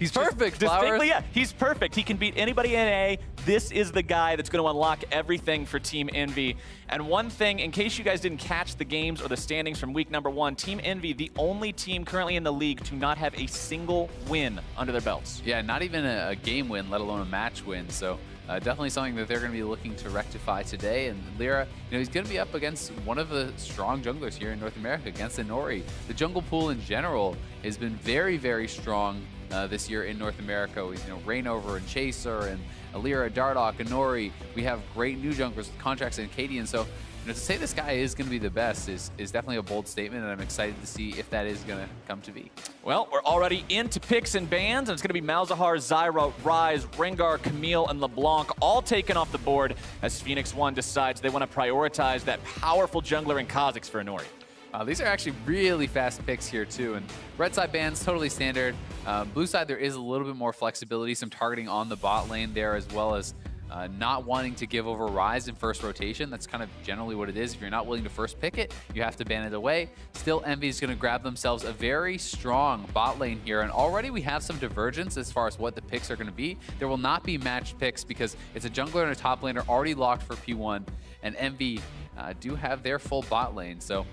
He's perfect, Distinctly, yeah, he's perfect. He can beat anybody in A. This is the guy that's going to unlock everything for Team EnVy. And one thing, in case you guys didn't catch the games or the standings from week number 1, Team EnVy, the only team currently in the league to not have a single win under their belts. Yeah, not even a game win, let alone a match win. So definitely something that they're going to be looking to rectify today. And Lyra, he's going to be up against one of the strong junglers here in North America, against Inori. The jungle pool in general has been very, very strong this year in North America with Reignover and Chaser and Lyra, Dardoch, Inori. We have great new junglers with contracts and Cadian. So to say this guy is going to be the best is definitely a bold statement, and I'm excited to see if that is going to come to be. Well, we're already into picks and bans, and it's going to be Malzahar, Zyra, Ryze, Rengar, Camille, and LeBlanc all taken off the board as Phoenix1 decides they want to prioritize that powerful jungler in Kha'Zix for Inori. These are actually really fast picks here too, and red side bans totally standard. Blue side, there is a little bit more flexibility, some targeting on the bot lane there, as well as not wanting to give over Ryze in first rotation. That's kind of generally what it is. If you're not willing to first pick it, you have to ban it away. Still, EnVy is going to grab themselves a very strong bot lane here, and already we have some divergence as far as what the picks are going to be. There will not be matched picks because it's a jungler and a top laner already locked for P1, and EnVy do have their full bot lane. So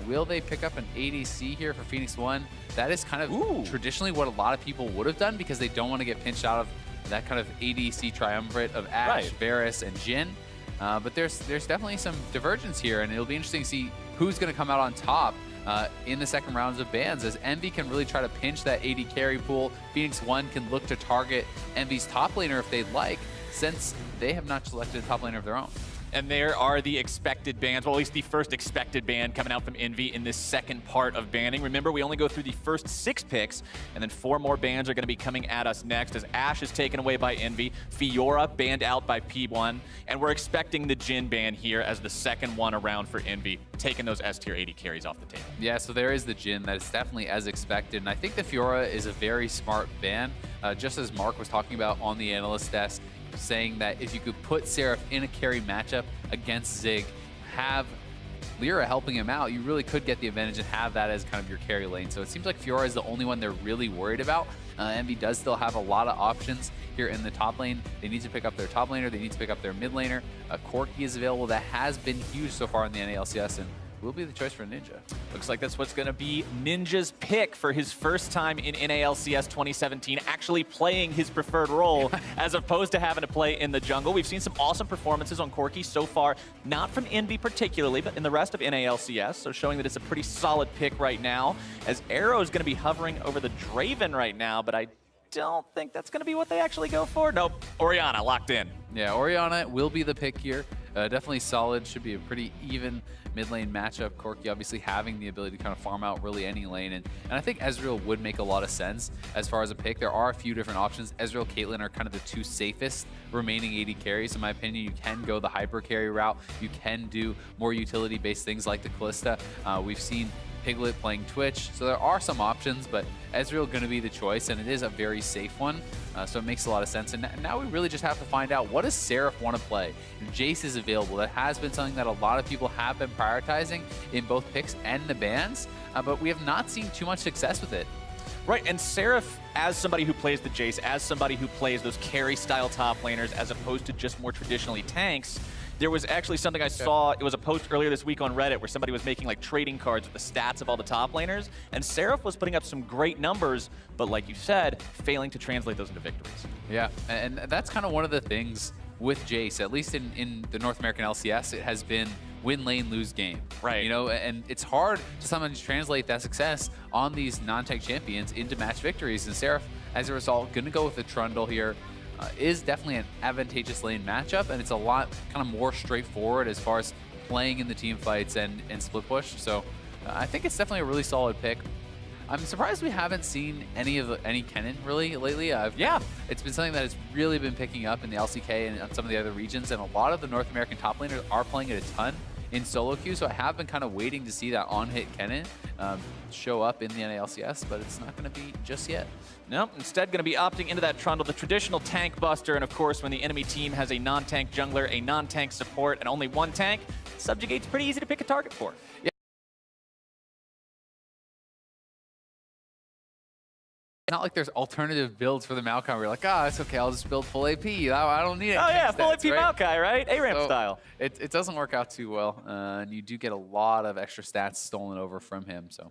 will they pick up an ADC here for Phoenix1? That is kind of traditionally what a lot of people would have done because they don't want to get pinched out of that kind of ADC triumvirate of Ashe, Varus, and Jhin. But there's definitely some divergence here, and it'll be interesting to see who's going to come out on top in the second rounds of bans, as EnVy can really try to pinch that AD carry pool. Phoenix1 can look to target EnVy's top laner if they'd like, since they have not selected a top laner of their own. And there are the expected bans, well, at least the first expected ban coming out from EnVy in this second part of banning. Remember, we only go through the first 6 picks, and then 4 more bans are going to be coming at us next, as Ashe is taken away by EnVy, Fiora banned out by P1, and we're expecting the Jhin ban here as the second one around for EnVy, taking those S-tier 80 carries off the table. Yeah, so there is the Jhin. That is definitely as expected, and I think the Fiora is a very smart ban, just as Mark was talking about on the analyst desk, saying that if you could put Seraph in a carry matchup against Zig, have Lyra helping him out, you really could get the advantage and have that as kind of your carry lane. So it seems like Fiora is the only one they're really worried about. EnVy does still have a lot of options here in the top lane. They need to pick up their top laner, they need to pick up their mid laner. Corki is available. That has been huge so far in the NALCS, and will be the choice for Ninja. Looks like that's what's going to be Ninja's pick for his first time in NALCS 2017, actually playing his preferred role as opposed to having to play in the jungle. We've seen some awesome performances on Corki so far, not from EnVy particularly, but in the rest of NALCS, so showing that it's a pretty solid pick right now, as Arrow is going to be hovering over the Draven right now, but I don't think that's going to be what they actually go for. Nope, Orianna locked in. Yeah, Orianna will be the pick here. Definitely solid, should be a pretty even mid lane matchup. Corki obviously having the ability to kind of farm out really any lane, and I think Ezreal would make a lot of sense as far as a pick. There are a few different options. Ezreal, Caitlyn are kind of the 2 safest remaining AD carries. In my opinion, you can go the hyper carry route. You can do more utility based things like the Kalista. We've seen Piglet playing Twitch, so there are some options, but Ezreal going to be the choice, and it is a very safe one, so it makes a lot of sense. And now we really just have to find out, what does Seraph want to play? And Jace is available. That has been something that a lot of people have been prioritizing in both picks and the bans, but we have not seen too much success with it. Right, and Seraph, as somebody who plays the Jace, as somebody who plays those carry-style top laners as opposed to just more traditionally tanks, there was actually something I saw, it was a post earlier this week on Reddit where somebody was making like trading cards with the stats of all the top laners, and Seraph was putting up some great numbers, but like you said, failing to translate those into victories. Yeah, and that's kind of one of the things with Jace, at least in the North American LCS, it has been win lane, lose game. Right. And it's hard to sometimes translate that success on these non-tech champions into match victories, and Seraph, as a result, going to go with the Trundle here. Is definitely an advantageous lane matchup, and it's a lot kind of more straightforward as far as playing in the team fights and split push. So I think it's definitely a really solid pick. I'm surprised we haven't seen any Kennen really lately. Yeah, it's been something that has really been picking up in the LCK and on some of the other regions, and a lot of the North American top laners are playing it a ton in solo queue, so I have been kind of waiting to see that on-hit Kennen show up in the NALCS, but it's not going to be just yet. No, instead going to be opting into that Trundle, the traditional tank buster, and of course when the enemy team has a non-tank jungler, a non-tank support, and only one tank, Subjugate's pretty easy to pick a target for. Yeah. not like there's alternative builds for the Maokai where you're like, oh, it's okay, I'll just build full AP. I don't need it. Oh yeah, full AP right? Maokai, right? A-ramp So style. it doesn't work out too well, and you do get a lot of extra stats stolen over from him, so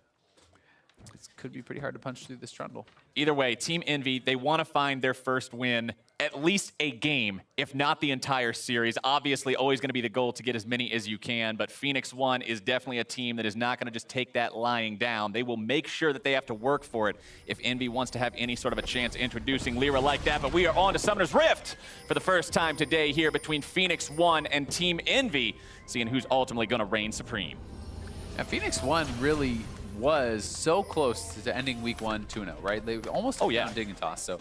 it could be pretty hard to punch through this Trundle. Either way, Team Envy, they want to find their first win, at least a game, if not the entire series. Obviously, always going to be the goal to get as many as you can, but Phoenix1 is definitely a team that is not going to just take that lying down. They will make sure that they have to work for it if Envy wants to have any sort of a chance introducing Lyra like that. But we are on to Summoner's Rift for the first time today here between Phoenix1 and Team Envy, seeing who's ultimately going to reign supreme. And Phoenix1 really was so close to ending week 1 2-0, right? They almost took down Dignitas, so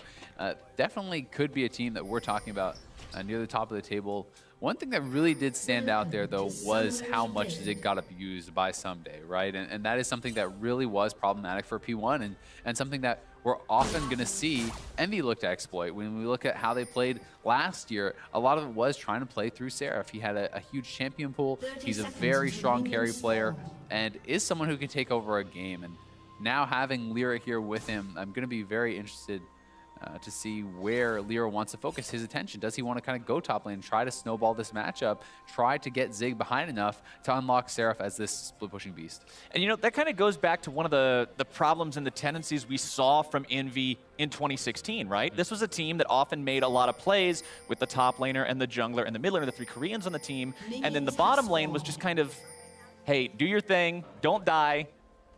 definitely could be a team that we're talking about near the top of the table. One thing that really did stand out there, though, was how much Zig got abused by Someday, right? And that is something that really was problematic for P1 and something that we're often going to see Envy look to exploit. When we look at how they played last year, a lot of it was trying to play through Seraph. He had a huge champion pool. He's a very strong carry player and is someone who can take over a game. And now having Lyra here with him, I'm going to be very interested to see where Lyra wants to focus his attention. Does he want to kind of go top lane, try to snowball this matchup, try to get Zig behind enough to unlock Seraph as this split-pushing beast? And, you know, that kind of goes back to one of the problems and the tendencies we saw from Envy in 2016, right? This was a team that often made a lot of plays with the top laner and the jungler and the mid laner, the 3 Koreans on the team, and then the bottom lane was just kind of, hey, do your thing, don't die,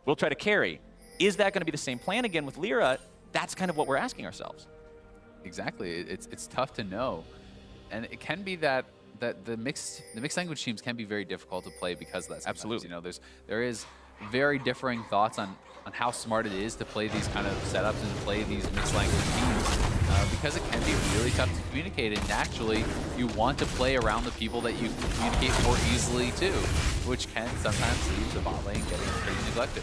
we'll try to carry. Is that going to be the same plan again with Lyra? That's kind of what we're asking ourselves. Exactly. It's tough to know. And it can be that the mixed language teams can be very difficult to play because of that. Sometimes. Absolutely. You know, there is very differing thoughts on how smart it is to play these kind of setups and play these mixed language teams because it can be really tough to communicate. And naturally, you want to play around the people that you communicate more easily to, which can sometimes leave the bot lane getting pretty neglected.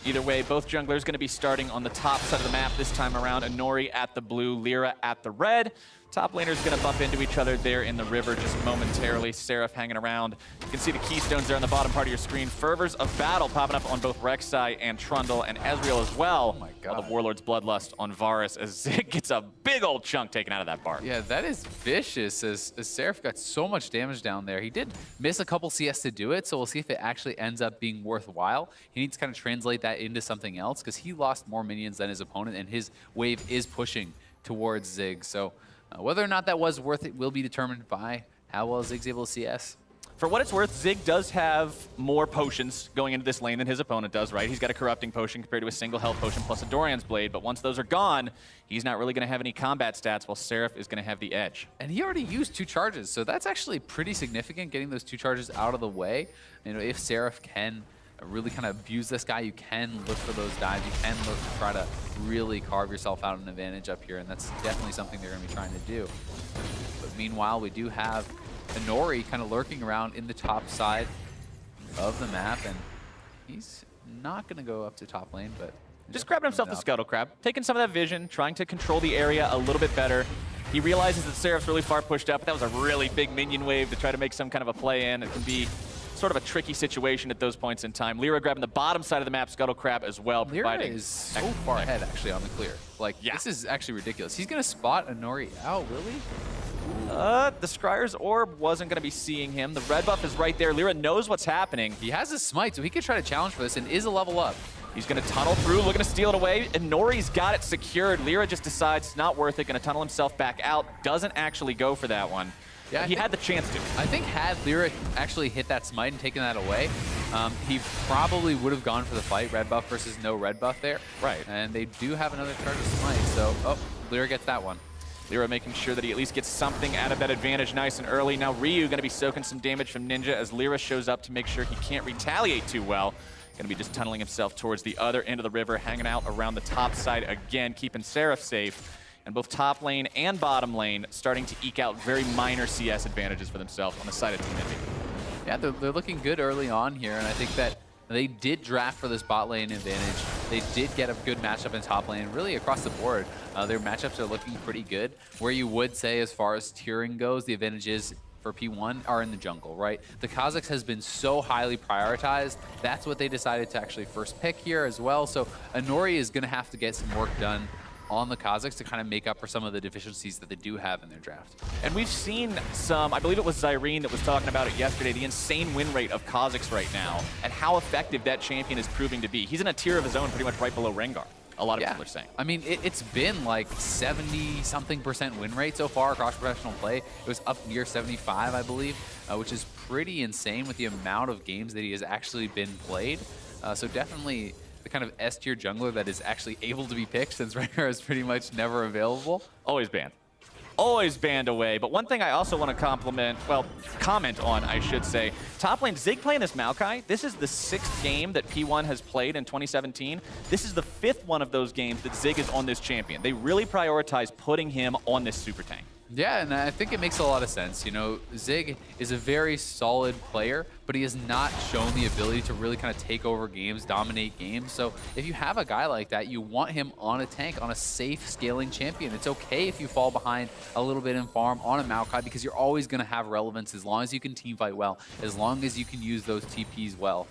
Either way, both junglers going to be starting on the top side of the map this time around. Inori at the blue, Lyra at the red. Top laners going to bump into each other there in the river just momentarily. Seraph hanging around. You can see the keystones there on the bottom part of your screen. Fervors of battle popping up on both Rek'Sai and Trundle and Ezreal as well. Oh my God. While the Warlord's Bloodlust on Varus as Zig gets a big old chunk taken out of that bar. Yeah, that is vicious as Seraph got so much damage down there. He did miss a couple CS to do it, so we'll see if it actually ends up being worthwhile. He needs to kind of translate that into something else because he lost more minions than his opponent and his wave is pushing towards Zig. So whether or not that was worth it will be determined by how well Zig's able to CS. For what it's worth, Zig does have more potions going into this lane than his opponent does, right? He's got a Corrupting Potion compared to a single health potion plus a Dorian's Blade, but once those are gone, he's not really going to have any combat stats while Seraph is going to have the edge. And he already used 2 charges, so that's actually pretty significant, getting those 2 charges out of the way. You know, if Seraph can really kind of abuse this guy, you can look for those dives, you can look to try to really carve yourself out an advantage up here, and that's definitely something they're going to be trying to do. But meanwhile, we do have Inori kind of lurking around in the top side of the map, and he's not going to go up to top lane, but just grabbing himself the Scuttle Crab, taking some of that vision, trying to control the area a little bit better. He realizes that Seraph's really far pushed up, but that was a really big minion wave to try to make some kind of a play in. It can be sort of a tricky situation at those points in time. Lyra grabbing the bottom side of the map, Scuttle Crab as well. Lyra is so far ahead, actually, on the clear. Like, this is actually ridiculous. He's going to spot Inori out, will he? The Scryer's Orb wasn't going to be seeing him. The red buff is right there. Lyra knows what's happening. He has his smite, so he could try to challenge for this and is a level up. He's going to tunnel through, looking to steal it away. Inori's got it secured. Lyra just decides it's not worth it, going to tunnel himself back out. Doesn't actually go for that one. Yeah, he had the chance to. I think had Lyra actually hit that smite and taken that away, he probably would have gone for the fight, red buff versus no red buff there. Right. And they do have another charge of smite, so, oh, Lyra gets that one. Lyra making sure that he at least gets something out of that advantage nice and early. Now Ryu going to be soaking some damage from Ninja as Lyra shows up to make sure he can't retaliate too well. Going to be just tunneling himself towards the other end of the river, hanging out around the top side again, keeping Seraph safe. And both top lane and bottom lane starting to eke out very minor CS advantages for themselves on the side of Team Envy. Yeah, they're looking good early on here, and I think that they did draft for this bot lane advantage. They did get a good matchup in top lane, really across the board. Their matchups are looking pretty good. Where you would say as far as tiering goes, the advantages for P1 are in the jungle, right? The Kha'Zix has been so highly prioritized. That's what they decided to actually first pick here as well. So Inori is going to have to get some work done on the Kazakhs to kind of make up for some of the deficiencies that they do have in their draft. And we've seen some, I believe it was Zyrene that was talking about it yesterday, the insane win rate of Kazakhs right now and how effective that champion is proving to be. He's in a tier of his own, pretty much right below Rengar. A lot of people are saying. I mean, it's been like 70-something% win rate so far across professional play. It was up near 75, I believe, which is pretty insane with the amount of games that he has actually been played. So definitely the kind of S-tier jungler that is actually able to be picked, since Rengar is pretty much never available. Always banned. Always banned away. But one thing I also want to comment on, I should say. Top lane, Zig playing this Maokai. This is the 6th game that P1 has played in 2017. This is the 5th one of those games that Zig is on this champion. They really prioritize putting him on this super tank. Yeah, and I think it makes a lot of sense. You know, Zig is a very solid player, but he has not shown the ability to really kind of take over games, dominate games. So if you have a guy like that, you want him on a tank, on a safe scaling champion. It's okay if you fall behind a little bit in farm on a Maokai, because you're always going to have relevance as long as you can team fight well, as long as you can use those TPs well.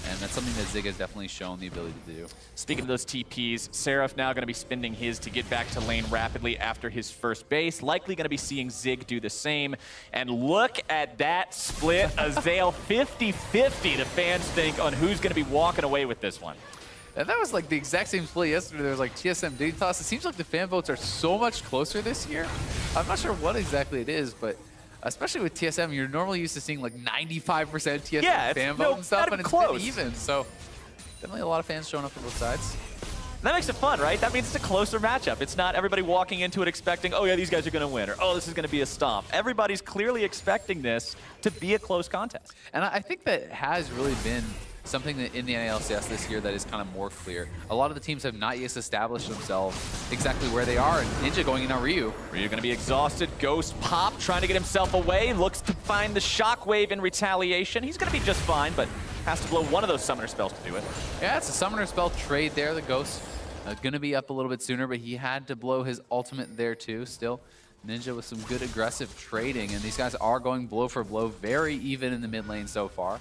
And that's something that Zig has definitely shown the ability to do. Speaking of those TPs, Seraph now going to be spending his to get back to lane rapidly after his first base. Likely going to be seeing Zig do the same. And look at that split. Azael 50-50, the fans think, on who's going to be walking away with this one. And that was like the exact same split yesterday. There was like TSM Dignitas. It seems like the fan votes are so much closer this year. I'm not sure what exactly it is, but especially with TSM, you're normally used to seeing like 95% TSM fan vote and stuff, and it's been even. So definitely a lot of fans showing up for both sides. That makes it fun, right? That means it's a closer matchup. It's not everybody walking into it expecting, oh yeah, these guys are going to win, or oh, this is going to be a stomp. Everybody's clearly expecting this to be a close contest. And I think that has really been something that in the LCS this year that is kind of more clear. A lot of the teams have not yet established themselves exactly where they are, and Ninja going in on Ryu. Ryu going to be exhausted. Ghost Pop trying to get himself away. Looks to find the Shockwave in retaliation. He's going to be just fine, but has to blow one of those summoner spells to do it. Yeah, it's a summoner spell trade there. The Ghost going to be up a little bit sooner, but he had to blow his ultimate there too. Still, Ninja with some good aggressive trading, and these guys are going blow for blow, very even in the mid lane so far.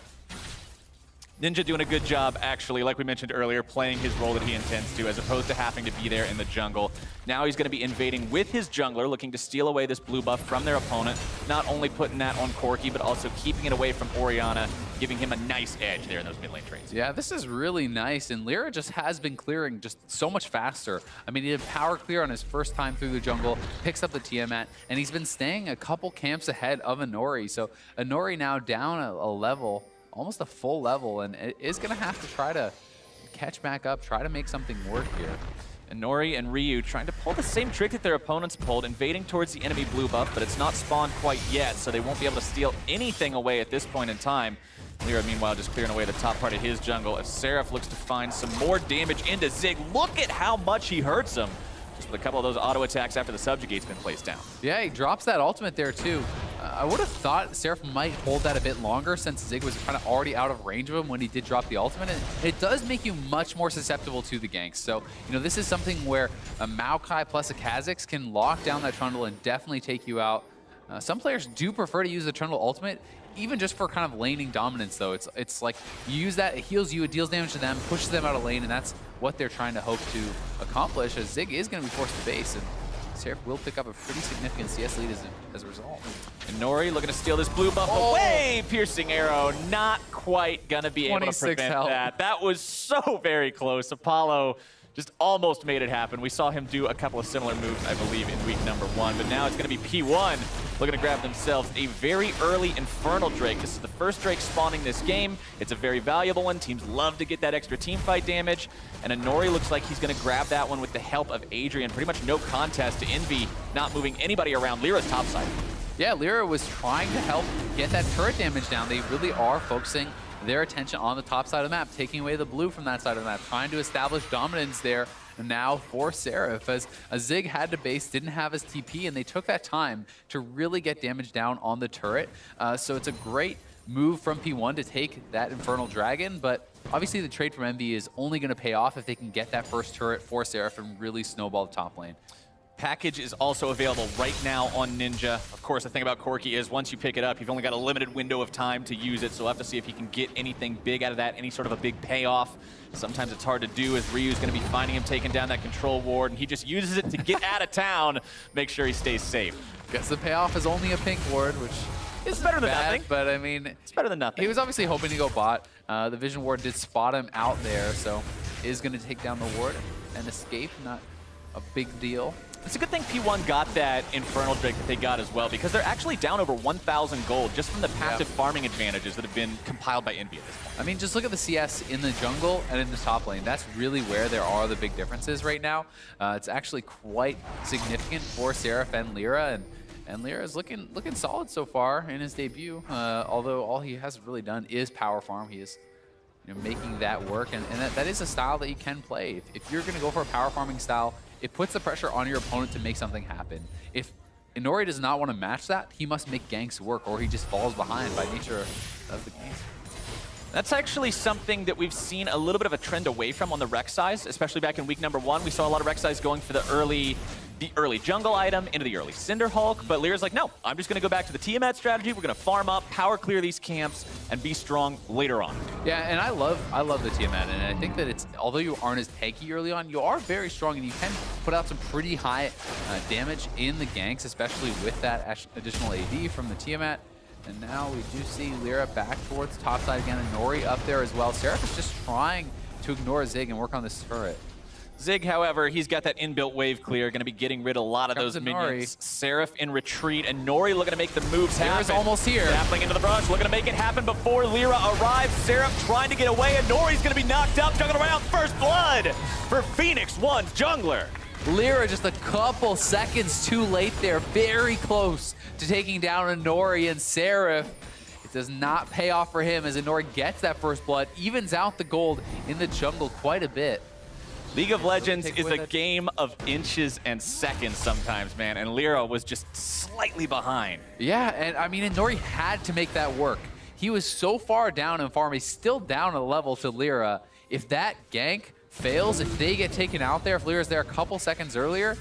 Ninja doing a good job, actually, like we mentioned earlier, playing his role that he intends to, as opposed to having to be there in the jungle. Now he's going to be invading with his jungler, looking to steal away this blue buff from their opponent, not only putting that on Corki, but also keeping it away from Orianna, giving him a nice edge there in those mid lane trades. Yeah, this is really nice, and Lyra just has been clearing just so much faster. I mean, he did power clear on his first time through the jungle, picks up the Tiamat, and he's been staying a couple camps ahead of Inori. So Inori now down a level, almost a full level, and it is going to have to try to catch back up, try to make something work here. Inori and Ryu trying to pull the same trick that their opponents pulled, invading towards the enemy blue buff, but it's not spawned quite yet, so they won't be able to steal anything away at this point in time. Lyra, meanwhile, just clearing away the top part of his jungle as Seraph looks to find some more damage into Zig. Look at how much he hurts him. Just with a couple of those auto attacks after the subjugate's been placed down. Yeah, he drops that ultimate there too. I would have thought Seraph might hold that a bit longer, since Zig was kind of already out of range of him when he did drop the ultimate. And it does make you much more susceptible to the ganks. So, you know, this is something where a Maokai plus a Kha'Zix can lock down that Trundle and definitely take you out. Some players do prefer to use the Trundle ultimate, even just for kind of laning dominance, though. It's like you use that, it heals you, it deals damage to them, pushes them out of lane, and that's what they're trying to hope to accomplish, as Zig is going to be forced to base, and Seraph will pick up a pretty significant CS lead as a result. And Nori looking to steal this blue buff away. Piercing arrow, not quite going to be able to prevent that. That was so very close. Apollo just almost made it happen. We saw him do a couple of similar moves, I believe, in week number 1, but now it's going to be P1 looking to grab themselves a very early Infernal Drake. This is the first Drake spawning this game. It's a very valuable one. Teams love to get that extra team fight damage, and Inori looks like he's going to grab that one with the help of Adrian. Pretty much no contest to Envy, not moving anybody around Lyra's top side. Yeah, Lyra was trying to help get that turret damage down. They really are focusing their attention on the top side of the map, taking away the blue from that side of the map, trying to establish dominance there now for Seraph, as Zig had to base, didn't have his TP, and they took that time to really get damage down on the turret. So it's a great move from P1 to take that Infernal Dragon, but obviously the trade from Envy is only going to pay off if they can get that first turret for Seraph and really snowball the top lane. Package is also available right now on Ninja. Of course, the thing about Corki is once you pick it up, you've only got a limited window of time to use it, so we'll have to see if he can get anything big out of that, any sort of a big payoff. Sometimes it's hard to do as Ryu's going to be finding him taking down that control ward, and he just uses it to get out of town, make sure he stays safe. Guess the payoff is only a pink ward, which is better than nothing. But I mean, it's better than nothing. He was obviously hoping to go bot. The Vision Ward did spot him out there, so is going to take down the ward and escape. Not a big deal. It's a good thing P1 got that Infernal Drake that they got as well, because they're actually down over 1,000 gold just from the passive farming advantages that have been compiled by EnVyus at this point. I mean, just look at the CS in the jungle and in the top lane. That's really where there are the big differences right now. It's actually quite significant for Seraph and Lyra, and Lyra is looking solid so far in his debut, although all he has really done is power farm. He is making that work, and that is a style that you can play. If you're going to go for a power farming style, it puts the pressure on your opponent to make something happen. If Inori does not want to match that, he must make ganks work, or he just falls behind by nature of the game. That's actually something that we've seen a little bit of a trend away from on the Rek'Sais, especially back in week number 1. We saw a lot of Rek'Sais going for the early jungle item into the early Cinder Hulk, but Lyra's like, no, I'm just going to go back to the Tiamat strategy. We're going to farm up, power clear these camps, and be strong later on. Yeah, and I love the Tiamat, and I think that it's, although you aren't as tanky early on, you are very strong, and you can put out some pretty high damage in the ganks, especially with that additional AD from the Tiamat. And now we do see Lyra back towards top side again, and Nori up there as well. Seraph is just trying to ignore Zig and work on this turret. Zig, however, he's got that inbuilt wave clear, going to be getting rid of a lot of those minions. Seraph in retreat, and Nori looking to make the moves happen. Lyra's almost here. Dappling into the brush, looking to make it happen before Lyra arrives. Seraph trying to get away, and Nori's going to be knocked up, juggling around. First blood for Phoenix1's jungler. Lyra just a couple seconds too late there, very close to taking down Inori, and Seraph. It does not pay off for him as Inori gets that first blood, evens out the gold in the jungle quite a bit. League of Legends is a game of inches and seconds sometimes, man, and Lyra was just slightly behind. Yeah, and I mean, Inori had to make that work. He was so far down in farm, he's still down a level to Lyra. If that gank fails, if they get taken out there, if Lyra's there a couple seconds earlier,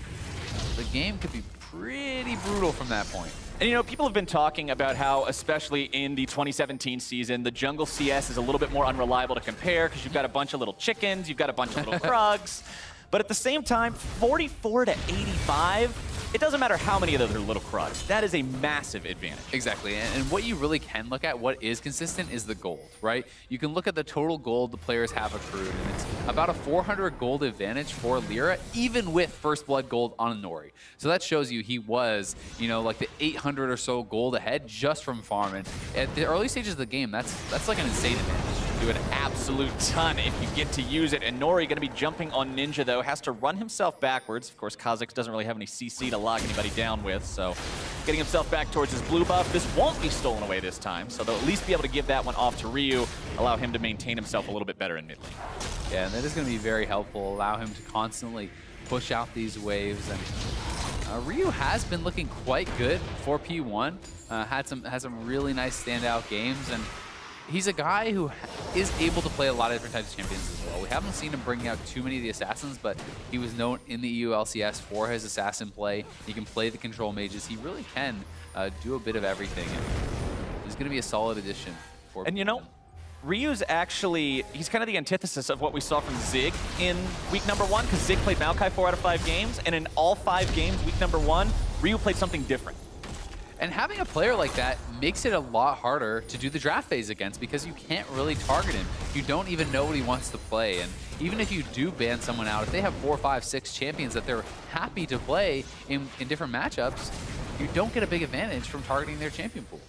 the game could be pretty brutal from that point. And you know, people have been talking about how, especially in the 2017 season, the jungle CS is a little bit more unreliable to compare because you've got a bunch of little chickens, you've got a bunch of little krugs. But at the same time, 44 to 85, it doesn't matter how many of those are little krugs. That is a massive advantage. Exactly, and what you really can look at, what is consistent, is the gold, right? You can look at the total gold the players have accrued, and it's about a 400 gold advantage for Lyra, even with first blood gold on Nori. So that shows you he was, like the 800 or so gold ahead just from farming. At the early stages of the game, that's like an insane advantage. Do an absolute ton if you get to use it. And Nori going to be jumping on Ninja, though. Has to run himself backwards. Of course, Kha'Zix doesn't really have any CC to lock anybody down with, so getting himself back towards his blue buff. This won't be stolen away this time, so they'll at least be able to give that one off to Ryu, allow him to maintain himself a little bit better in mid lane. Yeah, and that is going to be very helpful. Allow him to constantly push out these waves. And Ryu has been looking quite good for P1. Had some really nice standout games, and he's a guy who is able to play a lot of different types of champions as well. We haven't seen him bring out too many of the assassins, but he was known in the EU LCS for his assassin play. He can play the control mages. He really can do a bit of everything. And he's going to be a solid addition for And P1. Ryu's actually, he's kind of the antithesis of what we saw from Zig in week number 1, because Zig played Maokai 4 out of 5 games, and in all 5 games, week number 1, Ryu played something different. And having a player like that makes it a lot harder to do the draft phase against, because you can't really target him. You don't even know what he wants to play. And even if you do ban someone out, if they have 4, 5, 6 champions that they're happy to play in different matchups, you don't get a big advantage from targeting their champion pool.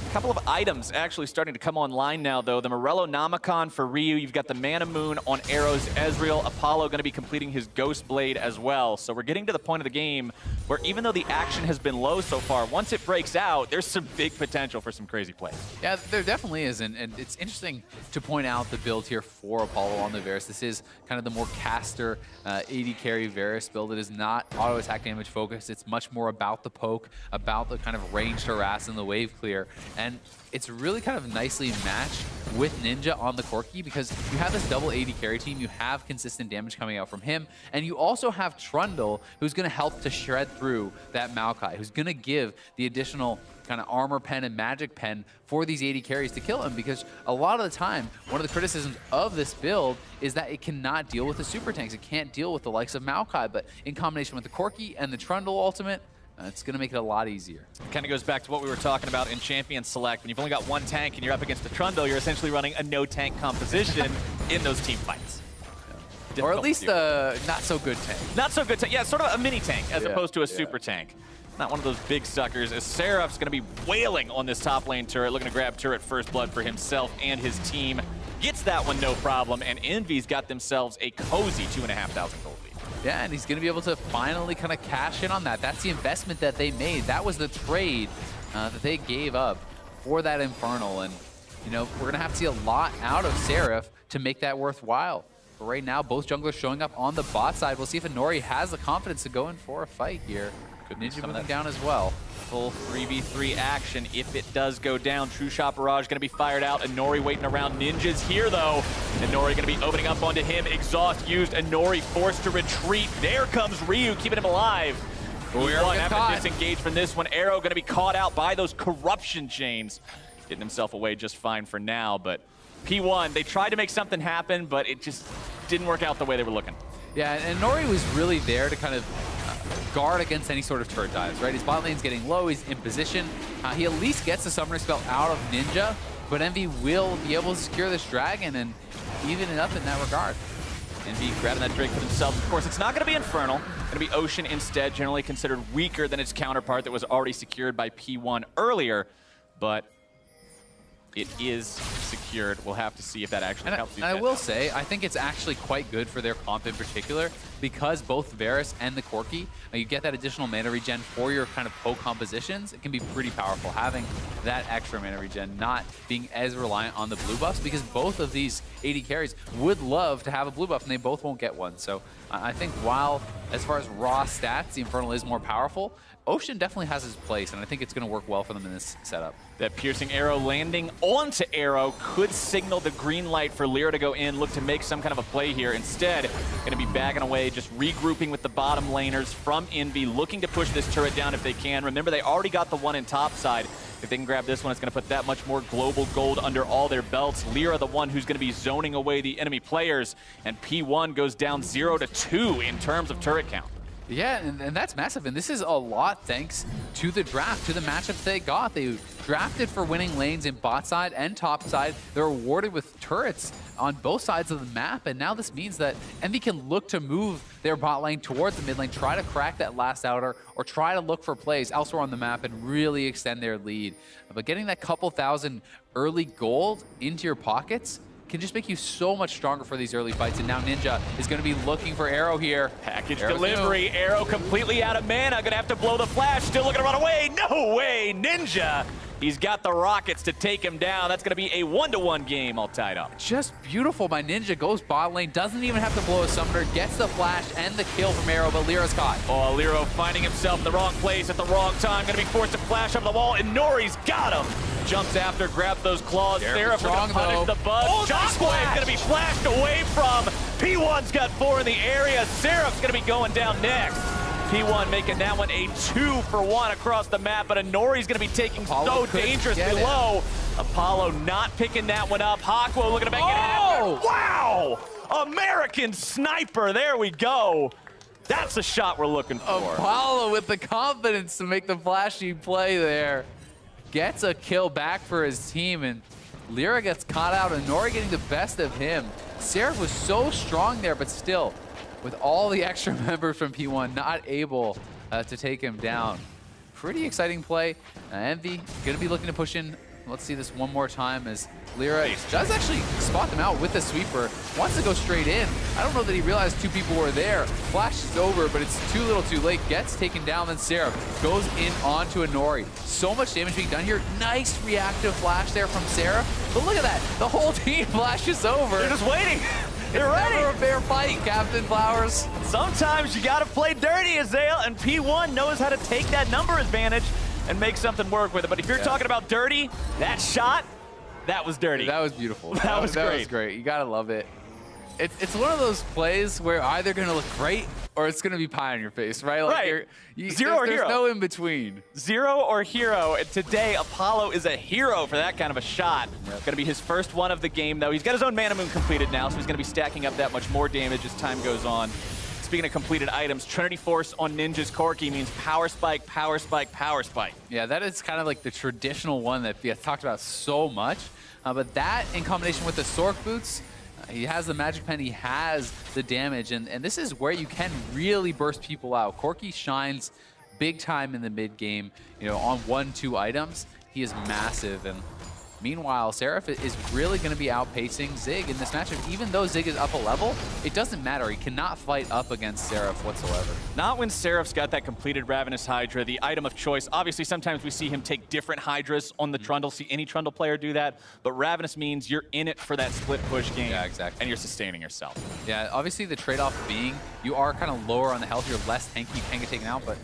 A couple of items actually starting to come online now, though. The Morello Namicon for Ryu. You've got the Mana Moon on arrows. Ezreal, Apollo going to be completing his Ghost Blade as well. So we're getting to the point of the game where even though the action has been low so far, once it breaks out, there's some big potential for some crazy plays. Yeah, there definitely is. And it's interesting to point out the build here for Apollo on the Varus. This is kind of the more caster AD carry Varus build. It is not auto attack damage focused. It's much more about the poke, about the kind of ranged harass and the wave clear. And it's really kind of nicely matched with Ninja on the Corki because you have this double AD carry team, you have consistent damage coming out from him, and you also have Trundle, who's going to help to shred through that Maokai, who's going to give the additional kind of armor pen and magic pen for these AD carries to kill him, because a lot of the time, one of the criticisms of this build is that it cannot deal with the super tanks. It can't deal with the likes of Maokai, but in combination with the Corki and the Trundle ultimate, it's going to make it a lot easier. It kind of goes back to what we were talking about in Champion Select. When you've only got one tank and you're up against a Trundle, you're essentially running a no-tank composition in those team fights. Yeah. Or at least a not-so-good tank. Not so good tank. Yeah, sort of a mini tank as opposed to a super tank. Not one of those big suckers, as Seraph's going to be wailing on this top lane turret, looking to grab turret first blood for himself and his team. Gets that one no problem, and EnVy's got themselves a cozy 2,500 gold lead. Yeah, and he's going to be able to finally kind of cash in on that. That's the investment that they made. That was the trade that they gave up for that Infernal. And, you know, we're going to have to see a lot out of Seraph to make that worthwhile. But right now, both junglers showing up on the bot side. We'll see if Inori has the confidence to go in for a fight here. Ninja moving down as well. Full 3v3 action if it does go down. True Shot Barrage going to be fired out. Inori waiting around. Ninja's here though. Inori going to be opening up onto him. Exhaust used. Inori forced to retreat. There comes Ryu keeping him alive. P1 having to disengage from this one. Arrow going to be caught out by those corruption chains. Getting himself away just fine for now, but P1, they tried to make something happen, but it just didn't work out the way they were looking. Yeah, and Inori was really there to kind of guard against any sort of turret dives, right? His bot lane's getting low, he's in position. He at least gets the Summoner Spell out of Ninja, but Envy will be able to secure this Dragon and even it up in that regard. Envy grabbing that Drake for themselves. Of course, it's not going to be Infernal. It's going to be Ocean instead, generally considered weaker than its counterpart that was already secured by P1 earlier, but it is secured. We'll have to see if that actually helps. And I will say, I think it's actually quite good for their comp in particular, because both Varus and the Corki, you get that additional mana regen for your kind of poke compositions. It can be pretty powerful having that extra mana regen, not being as reliant on the blue buffs, because both of these AD carries would love to have a blue buff, and they both won't get one. So I think while, as far as raw stats, the Infernal is more powerful, Ocean definitely has his place, and I think it's going to work well for them in this setup. That piercing arrow landing onto Arrow could signal the green light for Lyra to go in, look to make some kind of a play here. Instead, going to be bagging away, just regrouping with the bottom laners from Envy, looking to push this turret down if they can. Remember, they already got the one in top side. If they can grab this one, it's going to put that much more global gold under all their belts. Lyra, the one who's going to be zoning away the enemy players, and P1 goes down 0-2 in terms of turret count. Yeah, and that's massive, and this is a lot thanks to the draft, to the matchups they got. They drafted for winning lanes in bot side and top side. They're rewarded with turrets on both sides of the map, and now this means that Envy can look to move their bot lane towards the mid lane, try to crack that last outer, or try to look for plays elsewhere on the map and really extend their lead. But getting that couple thousand early gold into your pockets can just make you so much stronger for these early fights. And now Ninja is going to be looking for Arrow here. Package delivery. Arrow completely out of mana. Going to have to blow the flash. Still looking to run away. No way. Ninja. He's got the rockets to take him down. That's going to be a 1-to-1 game all tied up. Just beautiful by Ninja. Goes bot lane. Doesn't even have to blow a summoner. Gets the flash and the kill from Arrow, but Lyra's caught. Oh, Lyra finding himself in the wrong place at the wrong time. Going to be forced to flash up the wall, and Nori's got him. Jumps after, grabs those claws. Seraph going to punish the bug. Oh, Shockwave's going to be flashed away from. P1's got 4 in the area. Seraph's going to be going down next. P1 making that one a 2-for-1 across the map, but Inori's going to be taking so dangerously low. Apollo not picking that one up. Hawkwo looking to make it happen. Wow! American Sniper, there we go. That's the shot we're looking for. Apollo with the confidence to make the flashy play there. Gets a kill back for his team, and Lyra gets caught out, and Inori getting the best of him. Seraph was so strong there, but still, with all the extra members from P1, not able to take him down. Pretty exciting play. Envy going to be looking to push in. Let's see this one more time as Lyra does actually spot them out with the sweeper. Wants to go straight in. I don't know that he realized 2 people were there. Flash is over, but it's too little too late. Gets taken down, then Seraph goes in onto Inori. So much damage being done here. Nice reactive flash there from Seraph. But look at that. The whole team flashes over. They're just waiting. They're ready. Never a fair fight, Captain Flowers. Sometimes you got to play dirty, Azael, and P1 knows how to take that number advantage and make something work with it. But if you're talking about dirty, that shot, that was dirty. That was beautiful. That was great. That was great. You gotta love it. It's one of those plays where either gonna look great or it's gonna be pie on your face, right? Like right. Zero or hero. There's no in between. Zero or hero. And today, Apollo is a hero for that kind of a shot. Yep. Gonna be his first one of the game, though. He's got his own Mana Moon completed now, so he's gonna be stacking up that much more damage as time goes on. Speaking of completed items, Trinity Force on Ninja's Corki means power spike, power spike, power spike. Yeah, that is kind of like the traditional one that we have talked about so much. But that in combination with the Sork boots, he has the magic pen, he has the damage, and this is where you can really burst people out. Corki shines big time in the mid game, you know, on 1-2 items. He is massive, and meanwhile, Seraph is really going to be outpacing Zig in this matchup. Even though Zig is up a level, it doesn't matter. He cannot fight up against Seraph whatsoever. Not when Seraph's got that completed Ravenous Hydra, the item of choice. Obviously, sometimes we see him take different Hydras on the Trundle, see any Trundle player do that, but Ravenous means you're in it for that split push game. Yeah, exactly. And you're sustaining yourself. Yeah, obviously the trade-off being you are kind of lower on the health, you're less tanky, you can get taken out, but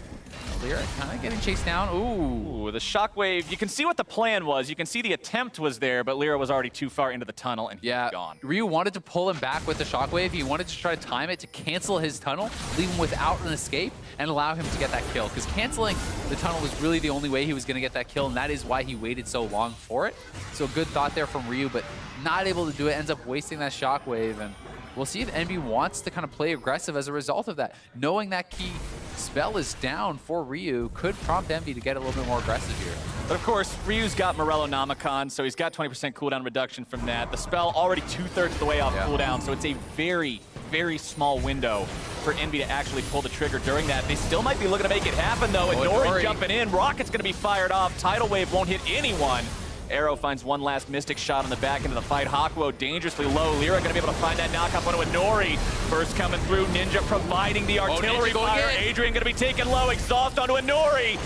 Lyra kind of getting chased down. Ooh, the shockwave. You can see what the plan was. You can see the attempt was there, but Lyra was already too far into the tunnel and he was gone. Ryu wanted to pull him back with the shockwave. He wanted to try to time it to cancel his tunnel, leave him without an escape, and allow him to get that kill. Because canceling the tunnel was really the only way he was going to get that kill, and that is why he waited so long for it. So good thought there from Ryu, but not able to do it. Ends up wasting that shockwave, and we'll see if EnVy wants to kind of play aggressive as a result of that. Knowing that key spell is down for Ryu could prompt EnVy to get a little bit more aggressive here. But of course, Ryu's got Morello Namicon, so he's got 20% cooldown reduction from that. The spell already 2/3 of the way off cooldown, so it's a very, very small window for EnVy to actually pull the trigger during that. They still might be looking to make it happen, though. And Nori jumping in. Rocket's going to be fired off. Tidal Wave won't hit anyone. Arrow finds one last Mystic shot on the back end of the fight. Hakuo dangerously low. Lyra going to be able to find that knockup onto Nori. First coming through, Ninja providing the artillery fire. Adrian going to be taken low. Exhaust onto Nori.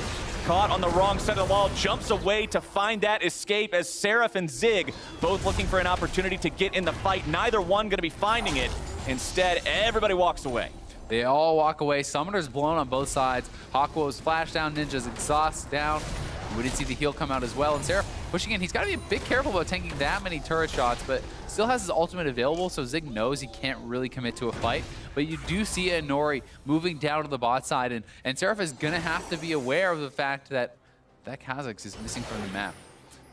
Caught on the wrong side of the wall. Jumps away to find that escape as Seraph and Zig both looking for an opportunity to get in the fight. Neither one going to be finding it. Instead, everybody walks away. They all walk away. Summoner's blown on both sides. Hakuo's flash down. Ninja's exhaust down. We didn't see the heal come out as well. And Seraph pushing in. He's got to be a bit careful about tanking that many turret shots, but still has his ultimate available, so Zig knows he can't really commit to a fight. But you do see Nori moving down to the bot side, and Seraph is going to have to be aware of the fact that that Kha'Zix is missing from the map.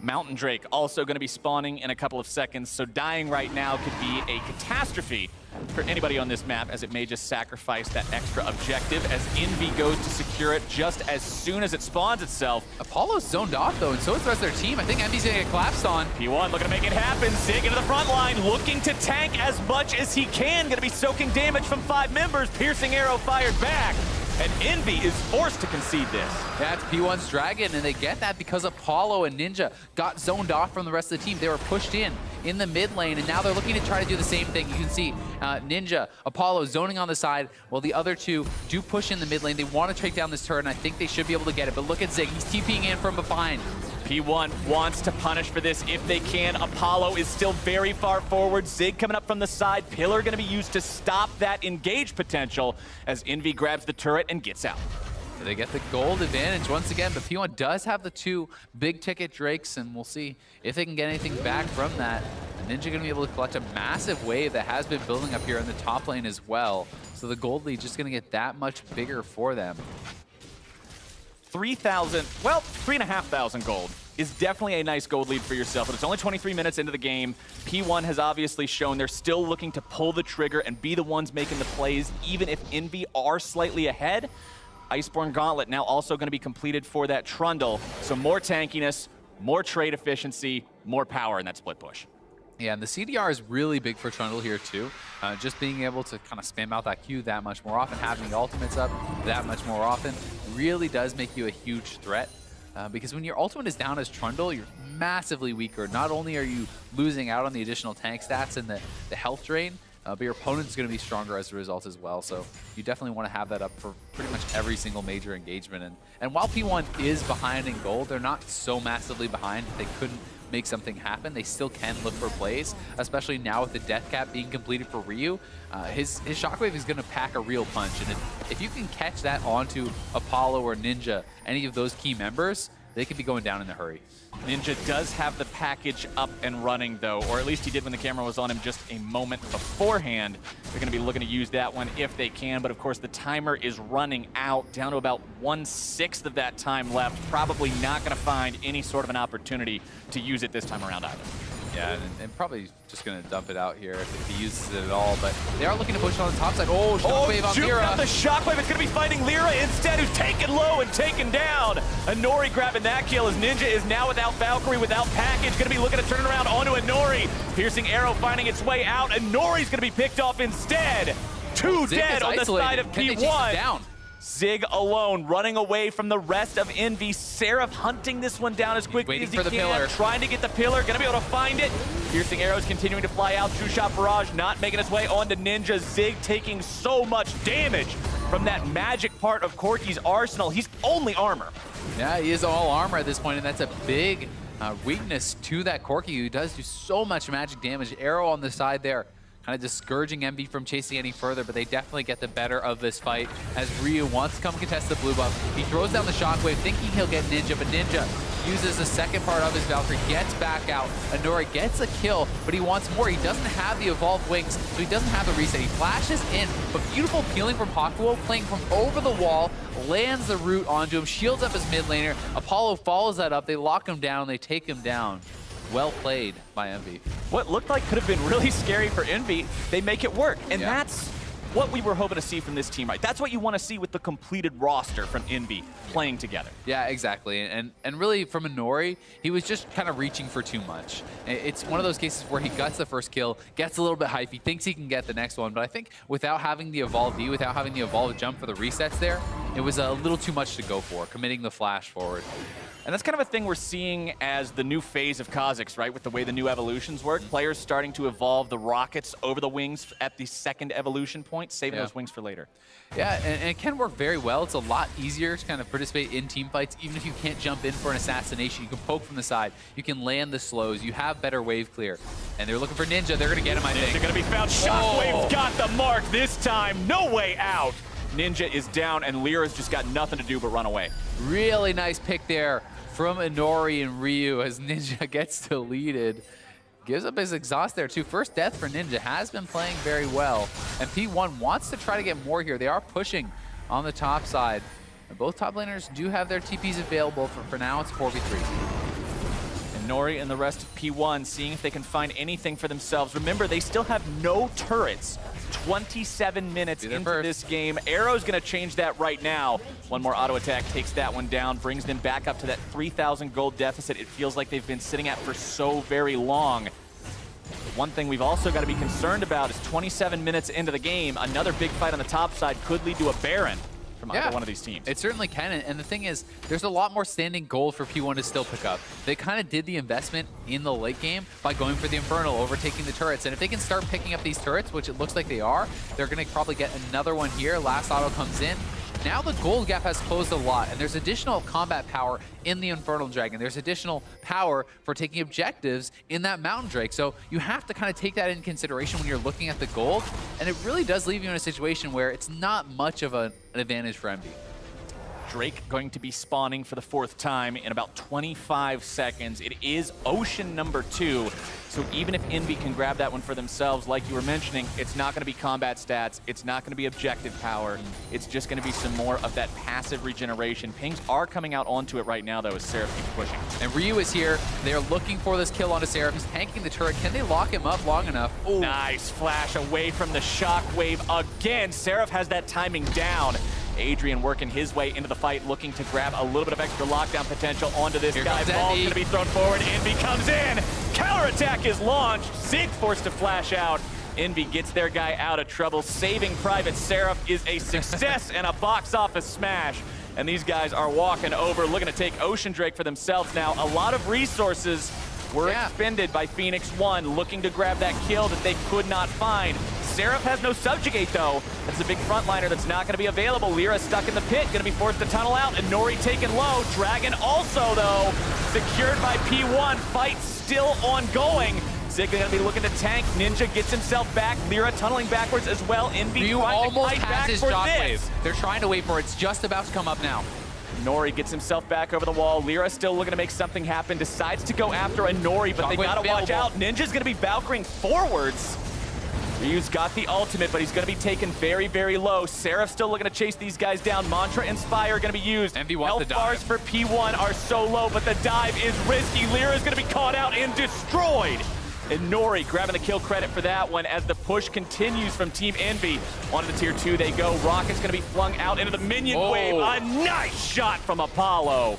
Mountain Drake also going to be spawning in a couple of seconds, so dying right now could be a catastrophe for anybody on this map, as it may just sacrifice that extra objective as EnVy goes to secure it just as soon as it spawns itself. Apollo's zoned off, though, and so is the rest of their team. I think EnVy's going to get collapsed on. P1 looking to make it happen. Zig into the front line, looking to tank as much as he can. Going to be soaking damage from 5 members. Piercing arrow fired back. And EnVy is forced to concede this. Yeah, it's P1's Dragon, and they get that because Apollo and Ninja got zoned off from the rest of the team. They were pushed in the mid lane, and now they're looking to try to do the same thing. You can see Ninja, Apollo zoning on the side, while the other two do push in the mid lane. They want to take down this turret, and I think they should be able to get it. But look at Zig. He's TPing in from behind. P1 wants to punish for this if they can. Apollo is still very far forward. Zig coming up from the side. Pillar going to be used to stop that engage potential as EnVy grabs the turret and gets out. They get the gold advantage once again, but P1 does have the 2 big ticket Drakes, and we'll see if they can get anything back from that. Ninja going to be able to collect a massive wave that has been building up here in the top lane as well. So the gold lead just going to get that much bigger for them. 3,000, well, 3,500 gold is definitely a nice gold lead for yourself, but it's only 23 minutes into the game. P1 has obviously shown they're still looking to pull the trigger and be the ones making the plays, even if EnVy are slightly ahead. Iceborne Gauntlet now also going to be completed for that Trundle, so more tankiness, more trade efficiency, more power in that split push. Yeah, and the CDR is really big for Trundle here too. Just being able to kind of spam out that Q that much more often, having the ultimates up that much more often, really does make you a huge threat. Because when your ultimate is down as Trundle, you're massively weaker. Not only are you losing out on the additional tank stats and the health drain, but your opponent's going to be stronger as a result as well. So you definitely want to have that up for pretty much every single major engagement. And while P1 is behind in gold, they're not so massively behind that they couldn't make something happen. They still can look for plays, especially now with the death cap being completed for Ryu. His Shockwave is going to pack a real punch, and if you can catch that onto Apollo or Ninja, any of those key members, they could be going down in a hurry. Ninja does have the package up and running, though, or at least he did when the camera was on him just a moment beforehand. They're going to be looking to use that one if they can, but of course the timer is running out, down to about 1/6 of that time left. Probably not going to find any sort of an opportunity to use it this time around either. Yeah, and probably just going to dump it out here if he uses it at all, but they are looking to push it on the top side. Oh, Shockwave on Juke Lyra. out the Shockwave. It's going to be fighting Lyra instead, who's taken low and taken down. Inori grabbing that kill as Ninja is now without Valkyrie, without package. Going to be looking to turn it around onto Inori. Piercing arrow finding its way out. Inori's going to be picked off instead. Two dead on the side of Can they chase him P1. down? Zig alone, running away from the rest of Envy. Seraph hunting this one down as quickly as he can. Pillar. Trying to get the pillar, gonna be able to find it. Piercing arrows continuing to fly out. True Shot Barrage not making its way onto Ninja. Zig taking so much damage from that magic part of Corki's arsenal. He's only armor. Yeah, he is all armor at this point, and that's a big weakness to that Corki, who does do so much magic damage. Arrow on the side there, kind of discouraging Envy from chasing any further, but they definitely get the better of this fight as Ryu wants to come contest the blue buff. He throws down the Shockwave thinking he'll get Ninja, but Ninja uses the second part of his Valkyrie, gets back out. Inori gets a kill, but he wants more. He doesn't have the evolved wings, so he doesn't have the reset. He flashes in, but beautiful peeling from Hakuo, playing from over the wall, lands the root onto him, shields up his mid laner. Apollo follows that up, they lock him down, they take him down. Well played by Envy. What looked like could have been really scary for Envy, they make it work. And that's what we were hoping to see from this team, right? That's what you want to see with the completed roster from Envy playing together. Yeah, exactly. And really from Inori, he was just kind of reaching for too much. It's one of those cases where he gets the first kill, gets a little bit hyped, he thinks he can get the next one, but I think without having the evolved V, without having the evolved jump for the resets there, it was a little too much to go for, committing the flash forward. And that's kind of a thing we're seeing as the new phase of Kha'Zix, right? With the way the new evolutions work. Players starting to evolve the rockets over the wings at the second evolution point, saving those wings for later. Yeah, and it can work very well. It's a lot easier to kind of participate in team fights, even if you can't jump in for an assassination. You can poke from the side. You can land the slows. You have better wave clear. And they're looking for Ninja. They're going to get him, I think. Ninja going to be found. Shockwave's got the mark this time. No way out. Ninja is down, and Lyra's just got nothing to do but run away. Really nice pick there from Inori and Ryu as Ninja gets deleted. Gives up his exhaust there too. First death for Ninja, has been playing very well. And P1 wants to try to get more here. They are pushing on the top side. And both top laners do have their TPs available. For now, it's 4v3. Nori and the rest of P1 seeing if they can find anything for themselves. Remember, they still have no turrets. 27 minutes into this game. Arrow's going to change that right now. One more auto attack takes that one down, brings them back up to that 3,000 gold deficit it feels like they've been sitting at for so very long. One thing we've also got to be concerned about is 27 minutes into the game, another big fight on the top side could lead to a Baron from either one of these teams. It certainly can, and the thing is, there's a lot more standing gold for P1 to still pick up. They kind of did the investment in the late game by going for the Infernal, overtaking the turrets, and if they can start picking up these turrets, which it looks like they are, they're going to probably get another one here. Last auto comes in. Now the gold gap has closed a lot, and there's additional combat power in the Infernal Dragon. There's additional power for taking objectives in that Mountain Drake. So you have to kind of take that into consideration when you're looking at the gold, and it really does leave you in a situation where it's not much of an advantage for Envy. Drake going to be spawning for the 4th time in about 25 seconds. It is Ocean number 2. So even if Envy can grab that one for themselves, like you were mentioning, it's not going to be combat stats. It's not going to be objective power. It's just going to be some more of that passive regeneration. Pings are coming out onto it right now, though, as Seraph keeps pushing. And Ryu is here. They're looking for this kill onto Seraph. He's tanking the turret. Can they lock him up long enough? Ooh. Nice flash away from the Shockwave again. Seraph has that timing down. Adrian working his way into the fight, looking to grab a little bit of extra lockdown potential onto this guy. Ball's going to be thrown forward. Envy comes in. Counterattack is launched. Zig forced to flash out. Envy gets their guy out of trouble. Saving Private Seraph is a success and a box office smash. And these guys are walking over, looking to take Ocean Drake for themselves now. A lot of resources were expended by Phoenix1, looking to grab that kill that they could not find. Seraph has no subjugate, though. That's a big frontliner that's not going to be available. Lyra stuck in the pit, going to be forced to tunnel out, and Nori taken low. Dragon also, though, secured by P1. Fight still ongoing. Zig going to be looking to tank. Ninja gets himself back. Lyra tunneling backwards as well. EnVy You trying to almost fight has back his for shockwave. this. They're trying to wait for it. It's just about to come up now. Nori gets himself back over the wall. Lyra still looking to make something happen. Decides to go after a Nori, but they got to watch out. Ninja's going to be Valkyring forwards. Ryu's got the ultimate, but he's going to be taken very, very low. Seraph's still looking to chase these guys down. Mantra Inspire going to be used. EnVy wants the dive. Health bars for P1 are so low, but the dive is risky. Lyra's going to be caught out and destroyed. And Nori grabbing the kill credit for that one as the push continues from Team EnVy. Onto the tier 2 they go. Rocket's going to be flung out into the minion wave. A nice shot from Apollo.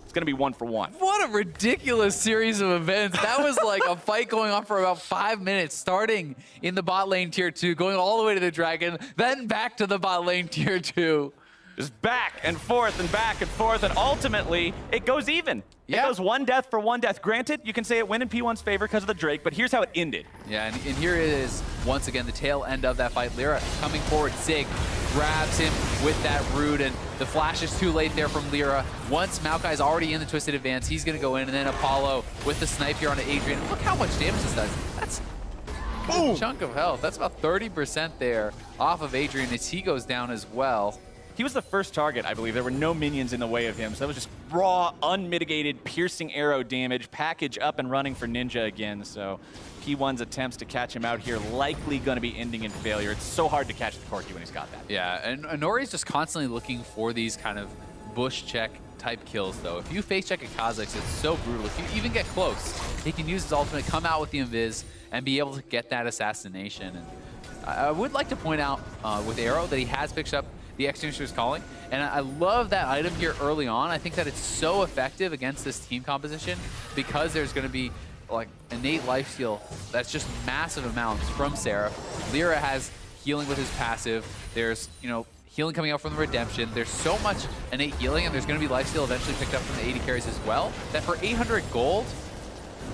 It's going to be 1 for 1. What a ridiculous series of events. That was like a fight going on for about 5 minutes, starting in the bot lane tier 2, going all the way to the Dragon, then back to the bot lane tier 2. Just back and forth and back and forth, and ultimately, it goes even. Yeah. It goes 1 death for 1 death. Granted, you can say it went in P1's favor because of the Drake, but here's how it ended. Yeah, and here it is, once again, the tail end of that fight. Lyra coming forward. Zig grabs him with that root, and the flash is too late there from Lyra. Once Maokai's already in the Twisted Advance, he's going to go in, and then Apollo with the snipe here on Adrian. Look how much damage this does. That's a chunk of health. That's about 30% there off of Adrian as he goes down as well. He was the first target, I believe. There were no minions in the way of him, so that was just raw, unmitigated, piercing arrow damage. Package up and running for Ninja again, so P1's attempts to catch him out here likely going to be ending in failure. It's so hard to catch the Corki when he's got that. Yeah, and Nori's just constantly looking for these kind of bush check type kills, though. If you face check a Kha'Zix, it's so brutal. If you even get close, he can use his ultimate, come out with the invis, and be able to get that assassination. And I would like to point out with Arrow that he has picked up the Extinguisher's Calling, and I love that item here early on. I think that it's so effective against this team composition because there's going to be like innate lifesteal that's just massive amounts from Seraph. Lyra has healing with his passive. There's, you know, healing coming out from the Redemption. There's so much innate healing, and there's going to be lifesteal eventually picked up from the 80 carries as well, that for 800 gold,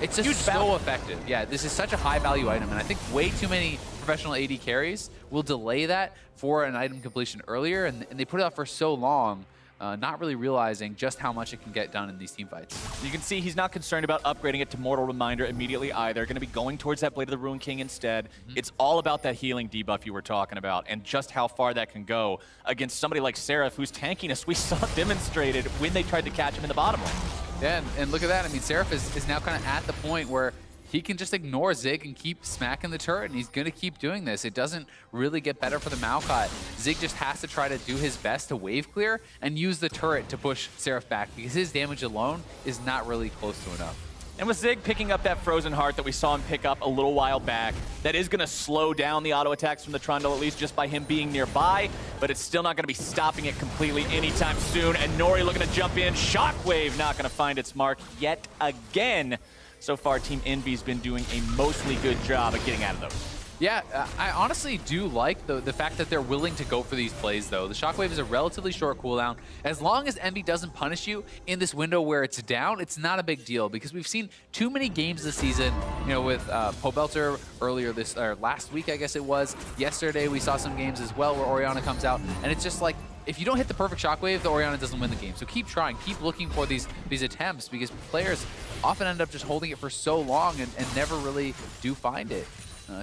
it's just so effective. Yeah, this is such a high value item, and I think way too many professional AD carries will delay that for an item completion earlier, and they put it out for so long, not really realizing just how much it can get done in these team fights. You can see he's not concerned about upgrading it to Mortal Reminder immediately either. Going to be going towards that Blade of the Ruin King instead. It's all about that healing debuff you were talking about and just how far that can go against somebody like Seraph, whose tankiness we saw demonstrated when they tried to catch him in the bottom lane. Yeah, and look at that. I mean, Seraph is now kind of at the point where he can just ignore Zig and keep smacking the turret, and he's going to keep doing this. It doesn't really get better for the Maokai. Zig just has to try to do his best to wave clear and use the turret to push Seraph back because his damage alone is not really close to enough. And with Zig picking up that Frozen Heart that we saw him pick up a little while back, that is going to slow down the auto attacks from the Trundle, at least just by him being nearby, but it's still not going to be stopping it completely anytime soon. And Nori looking to jump in. Shockwave not going to find its mark yet again. So far, Team EnVy's been doing a mostly good job at getting out of those. Yeah, I honestly do like the fact that they're willing to go for these plays, though. The Shockwave is a relatively short cooldown. As long as EnVy doesn't punish you in this window where it's down, it's not a big deal, because we've seen too many games this season, you know, with Pobelter earlier last week, I guess it was. Yesterday, we saw some games as well where Orianna comes out, and it's just like, if you don't hit the perfect Shockwave, the Orianna doesn't win the game. So keep trying, keep looking for these attempts, because players often end up just holding it for so long and never really do find it.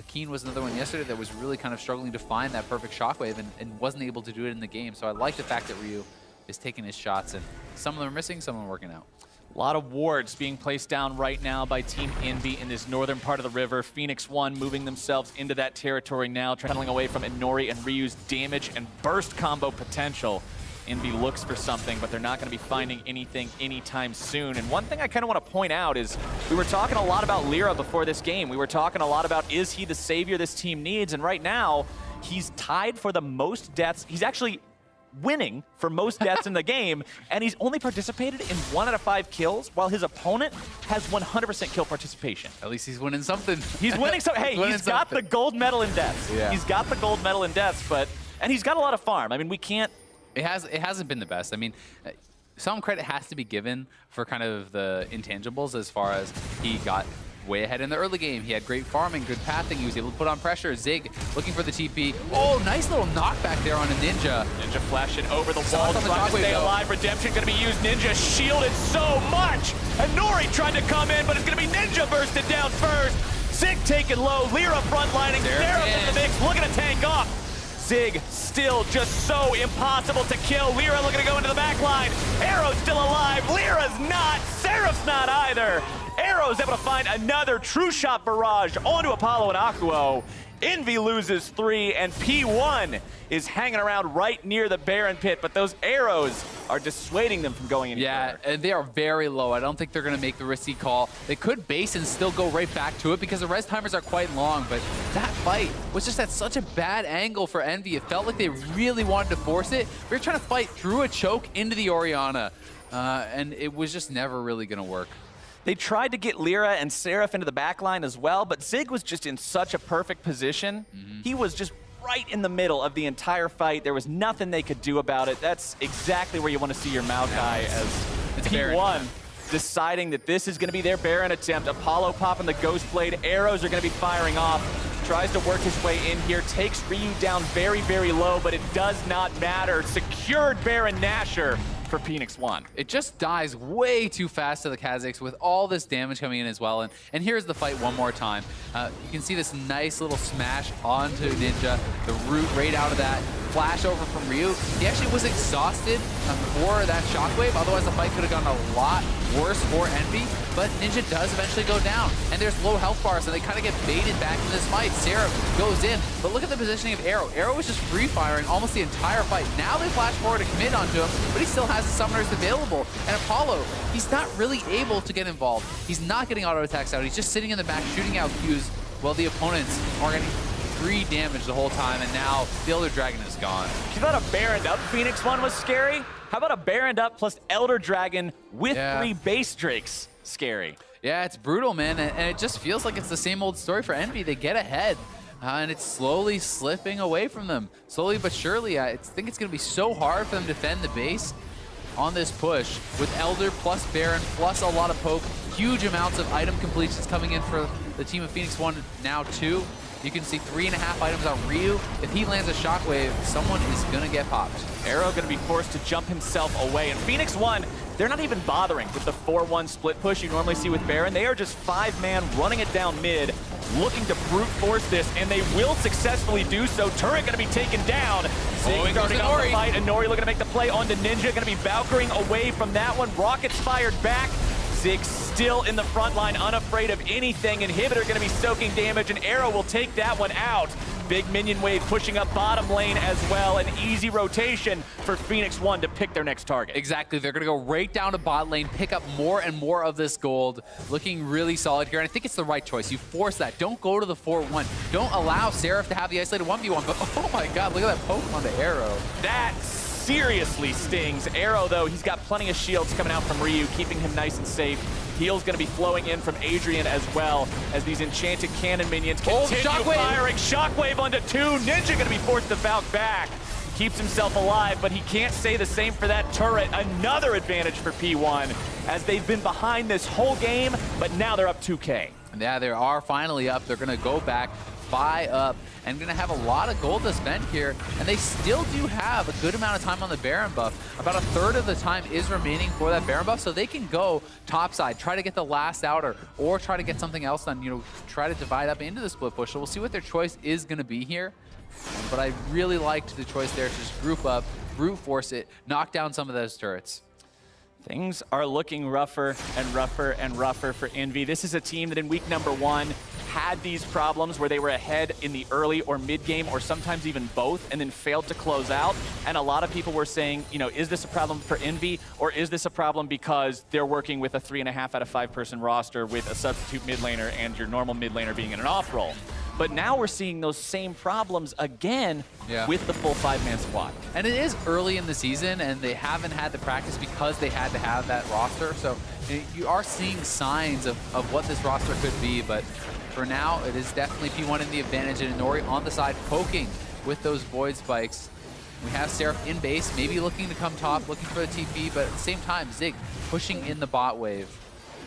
Keen was another one yesterday that was really kind of struggling to find that perfect Shockwave and wasn't able to do it in the game. So I like the fact that Ryu is taking his shots, and some of them are missing, some of them are working out. A lot of wards being placed down right now by Team EnVy in this northern part of the river. Phoenix1 moving themselves into that territory now, tunneling away from Nori and Ryu's damage and burst combo potential. EnVy looks for something, but they're not going to be finding anything anytime soon. And one thing I kind of want to point out is we were talking a lot about Lyra before this game. We were talking a lot about, is he the savior this team needs? And right now, he's tied for the most deaths. He's actually winning for most deaths in the game, and he's only participated in 1 out of 5 kills, while his opponent has 100% kill participation. At least he's winning something. He's winning something. Hey, he's got the gold medal in deaths. Yeah. He's got the gold medal in deaths, and he's got a lot of farm. I mean, we can't... It hasn't been the best. I mean, some credit has to be given for kind of the intangibles as far as he got way ahead in the early game. He had great farming, good pathing. He was able to put on pressure. Zig looking for the TP. Oh, nice little knockback there on a Ninja. Ninja flashing over the wall, trying to stay alive. Redemption going to be used. Ninja shielded so much. And Nori tried to come in, but it's going to be Ninja bursted down first. Zig taken low. Lyra frontlining. Seraph in the mix, looking to tank off. Zig still just so impossible to kill. Lyra looking to go into the back line. Arrow's still alive. Lyra's not. Seraph's not either. Arrow's able to find another true shot barrage onto Apollo and Akuo. Envy loses 3, and P1 is hanging around right near the Baron pit, but those arrows are dissuading them from going any further. And they are very low. I don't think they're going to make the risky call. They could base and still go right back to it because the res timers are quite long, but that fight was just at such a bad angle for Envy. It felt like they really wanted to force it. We were trying to fight through a choke into the Orianna, and it was just never really going to work. They tried to get Lyra and Seraph into the back line as well, but Zig was just in such a perfect position. He was just right in the middle of the entire fight. There was nothing they could do about it. That's exactly where you want to see your Maokai as P1 deciding that this is going to be their Baron attempt. Apollo popping the Ghost Blade. Arrows are going to be firing off. Tries to work his way in here. Takes Ryu down very, very low, but it does not matter. Secured Baron Nashor for Phoenix1. It just dies way too fast to the Kazakhs with all this damage coming in as well. And here's the fight one more time. You can see this nice little smash onto Ninja, the root right out of that. Flash over from Ryu. He actually was exhausted for that shockwave. Otherwise, the fight could have gone a lot worse for Envy. But Ninja does eventually go down. And there's low health bars, so they kind of get baited back into this fight. Seraph goes in. But look at the positioning of Arrow. Arrow was just free-firing almost the entire fight. Now they flash forward to commit onto him, but he still has the summoners available. And Apollo, he's not really able to get involved. He's not getting auto attacks out. He's just sitting in the back shooting out Qs while the opponents are getting 3 damage the whole time, and now the Elder Dragon is gone. You thought a Baroned up Phoenix1 was scary? How about a Baroned up plus Elder Dragon with 3 base Drakes? Scary. Yeah, it's brutal, man, and it just feels like it's the same old story for Envy. They get ahead, and it's slowly slipping away from them. Slowly but surely, I think it's going to be so hard for them to defend the base on this push with Elder plus Baron plus a lot of poke. Huge amounts of item completions coming in for the team of Phoenix1 now too. You can see 3.5 items on Ryu. If he lands a shockwave, someone is going to get popped. Arrow going to be forced to jump himself away. And Phoenix1, they're not even bothering with the 4-1 split push you normally see with Baron. They are just 5-man running it down mid, looking to brute force this, and they will successfully do so. Turret going to be taken down. Zig starting off the fight, and Nori looking to make the play onto Ninja. Going to be Valkyring away from that one. Rockets fired back. Zig still in the front line, unafraid of anything. Inhibitor going to be soaking damage, and Arrow will take that one out. Big minion wave pushing up bottom lane as well. An easy rotation for Phoenix1 to pick their next target. Exactly. They're going to go right down to bot lane, pick up more and more of this gold. Looking really solid here, and I think it's the right choice. You force that. Don't go to the 4-1. Don't allow Seraph to have the isolated 1v1, but oh my god, look at that poke on the Arrow. That seriously stings. Arrow, though, he's got plenty of shields coming out from Ryu, keeping him nice and safe. Heal's going to be flowing in from Adrian as well as these enchanted cannon minions continue firing. Shockwave onto 2. Ninja going to be forced to Valk back. Keeps himself alive, but he can't say the same for that turret. Another advantage for P1 as they've been behind this whole game, but now they're up 2K. Yeah, they are finally up. They're going to go back, buy up, and going to have a lot of gold to spend here. And they still do have a good amount of time on the Baron buff. About a third of the time is remaining for that Baron buff, so they can go topside, try to get the last outer, or try to get something else done, you know, try to divide up into the split push. So we'll see what their choice is going to be here. But I really liked the choice there to just group up, brute force it, knock down some of those turrets. Things are looking rougher and rougher and rougher for Envy. This is a team that in week number 1 had these problems where they were ahead in the early or mid game, or sometimes even both, and then failed to close out. And a lot of people were saying, you know, is this a problem for Envy, or is this a problem because they're working with a 3.5 out of 5 person roster with a substitute mid laner and your normal mid laner being in an off role? But now we're seeing those same problems again with the full 5-man squad. And it is early in the season, and they haven't had the practice because they had to have that roster. So you are seeing signs of what this roster could be, but for now, it is definitely P1 in the advantage, and Nori on the side poking with those Void Spikes. We have Seraph in base, maybe looking to come top, looking for the TP, but at the same time, Zig pushing in the bot wave.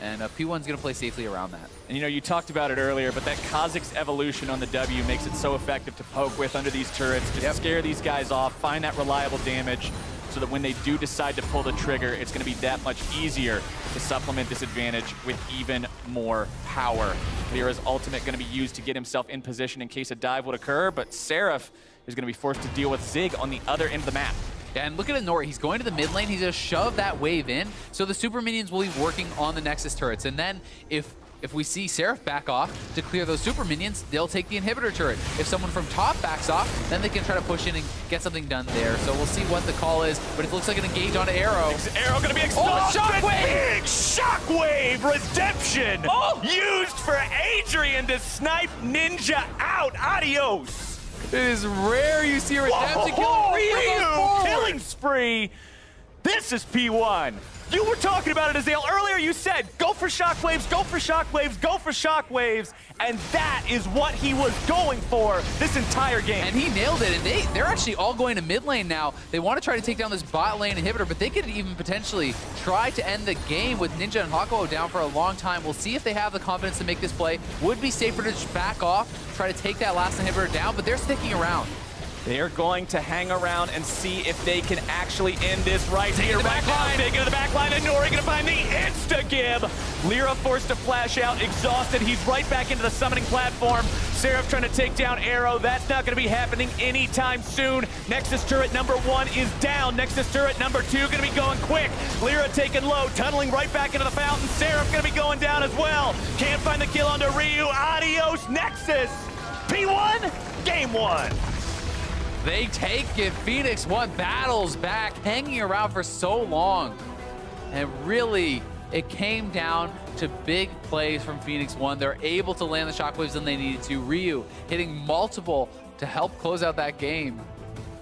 and P1's going to play safely around that. And you know, you talked about it earlier, but that Kha'Zix evolution on the W makes it so effective to poke with under these turrets, just scare these guys off, find that reliable damage, so that when they do decide to pull the trigger, it's going to be that much easier to supplement this advantage with even more power. Lyra's ultimate going to be used to get himself in position in case a dive would occur, but Seraph is going to be forced to deal with Zig on the other end of the map. Yeah, and look at Inori. He's going to the mid lane. He's going to shove that wave in, so the super minions will be working on the Nexus turrets. And then if we see Seraph back off to clear those super minions, they'll take the inhibitor turret. If someone from top backs off, then they can try to push in and get something done there. So we'll see what the call is, but it looks like an engage onto Arrow. Arrow gonna be exposed. Shockwave! Big Shockwave redemption! Used for Adrian to snipe Ninja out. Adios! It is rare you see a redemption kill. Ryu killing spree. This is P1. You were talking about it, Azale. Earlier you said, go for shockwaves, go for shockwaves, go for shockwaves. And that is what he was going for this entire game. And he nailed it. And they're actually all going to mid lane now. They want to try to take down this bot lane inhibitor, but they could even potentially try to end the game with Ninja and Hakuo down for a long time. We'll see if they have the confidence to make this play. Would be safer to just back off, try to take that last inhibitor down, but they're sticking around. They are going to hang around and see if they can actually end this right here. Right now, big into the back line, and Nori gonna find the insta-gib. Lyra forced to flash out, exhausted. He's right back into the summoning platform. Seraph trying to take down Arrow. That's not gonna be happening anytime soon. Nexus turret number 1 is down. Nexus turret number 2 gonna be going quick. Lyra taking low, tunneling right back into the fountain. Seraph gonna be going down as well. Can't find the kill onto Ryu. Adios, Nexus. P1, game 1. They take it. Phoenix1 battles back, hanging around for so long. And really, it came down to big plays from Phoenix1. They're able to land the shockwaves when they needed to. Ryu hitting multiple to help close out that game.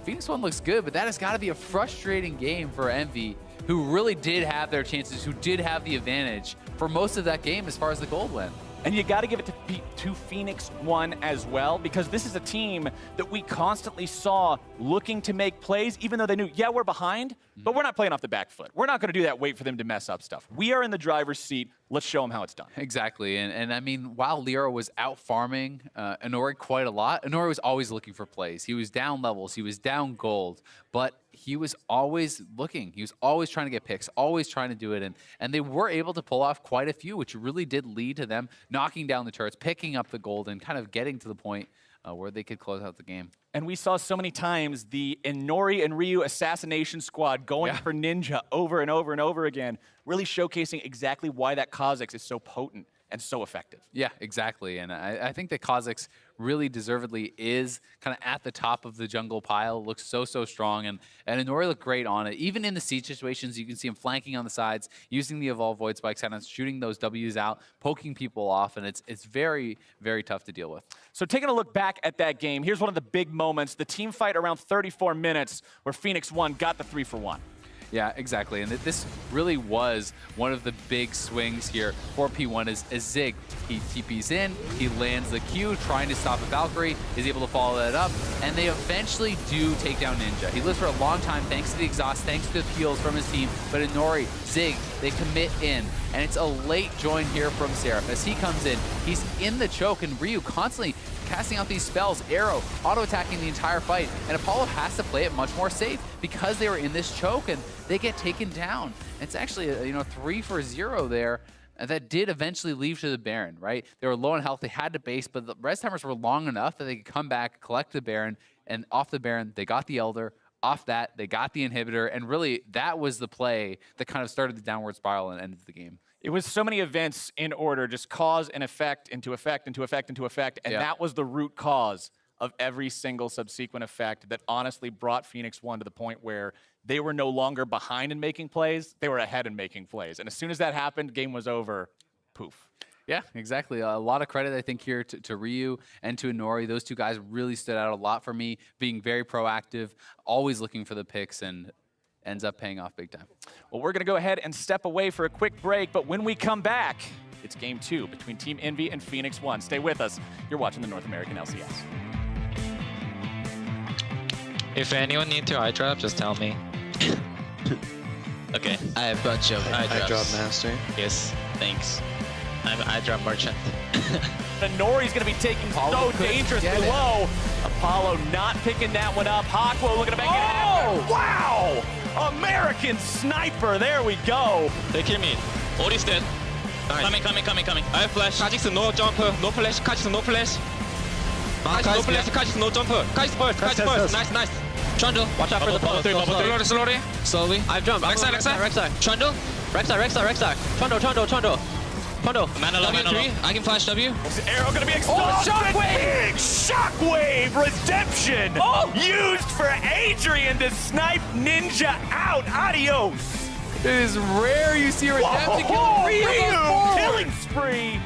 Phoenix1 looks good, but that has got to be a frustrating game for Envy, who really did have their chances, who did have the advantage for most of that game as far as the gold went. And you got to give it to Phoenix1 as well, because this is a team that we constantly saw looking to make plays, even though they knew, yeah, we're behind, but we're not playing off the back foot. We're not going to do that, wait for them to mess up stuff. We are in the driver's seat. Let's show them how it's done. Exactly. And I mean, while Lyra was out farming Inori quite a lot, Inori was always looking for plays. He was down levels. He was down gold. But he was always looking. He was always trying to get picks, always trying to do it. And they were able to pull off quite a few, which really did lead to them knocking down the turrets, picking up the gold, and kind of getting to the point where they could close out the game. And we saw so many times the Inori and Ryu assassination squad going for Ninja over and over and over again, really showcasing exactly why that Kha'Zix is so potent and so effective. Yeah, exactly. And I think that Kha'Zix really deservedly is kind of at the top of the jungle pile. Looks so strong, and Inori looked great on it. Even in the siege situations, you can see him flanking on the sides, using the Evolve Void Spikes, kind of shooting those W's out, poking people off, and it's very tough to deal with. So taking a look back at that game, here's one of the big moments, the team fight around 34 minutes where Phoenix1 got the 3-for-1. Yeah, exactly. And this really was one of the big swings here for P1 is Zig. He TPs in, he lands the Q, trying to stop a Valkyrie, is able to follow that up, and they eventually do take down Ninja. He lives for a long time thanks to the exhaust, thanks to the heals from his team, but Inori, Zig, they commit in, and it's a late join here from Seraph. As he comes in, he's in the choke, and Ryu constantly casting out these spells, Arrow auto-attacking the entire fight, and Apollo has to play it much more safe because they were in this choke, and they get taken down. It's actually a 3-for-0 there. And that did eventually leave to the Baron, right? They were low on health, they had to base, but the res timers were long enough that they could come back, collect the Baron, and off the Baron, they got the Elder. Off that, they got the inhibitor, and really, that was the play that kind of started the downward spiral and ended the game. It was so many events in order, just cause and effect into effect into effect into effect, and that was the root cause of every single subsequent effect that honestly brought Phoenix1 to the point where they were no longer behind in making plays, they were ahead in making plays. And as soon as that happened, game was over, poof. Yeah, exactly. A lot of credit, I think, here to Ryu and to Inori. Those two guys really stood out a lot for me, being very proactive, always looking for the picks, and ends up paying off big time. Well, we're going to go ahead and step away for a quick break, but when we come back, it's game 2 between Team Envy and Phoenix1. Stay with us. You're watching the North American LCS. If anyone needs to eye trap, just tell me. Okay. I have bunch of I drop master. Yes, thanks. I drop merchant. And Nori's going to be taking Apollo so couldn't dangerously get it. low. Apollo not picking that one up. Hawkwo looking to make it happen. Wow! American sniper. There we go. They kill me. All is dead. Nice. Coming. I have flash. Kajix no jumper, no flash. Kajix no flash. Kajix no flash. Kajix no jumper. Kajix burst. Nice. Trundle, watch out for the bubble. Slowly. I've jumped. Rek'Sai. Trundle. Rek'Sai. Trundle. W3. I can flash W. This arrow going to be exhausted. Big shockwave redemption. Used for Adrian to snipe Ninja out. Adios. It is rare you see Redemption kill Whoa, Ryu Ryu forward. killing spree.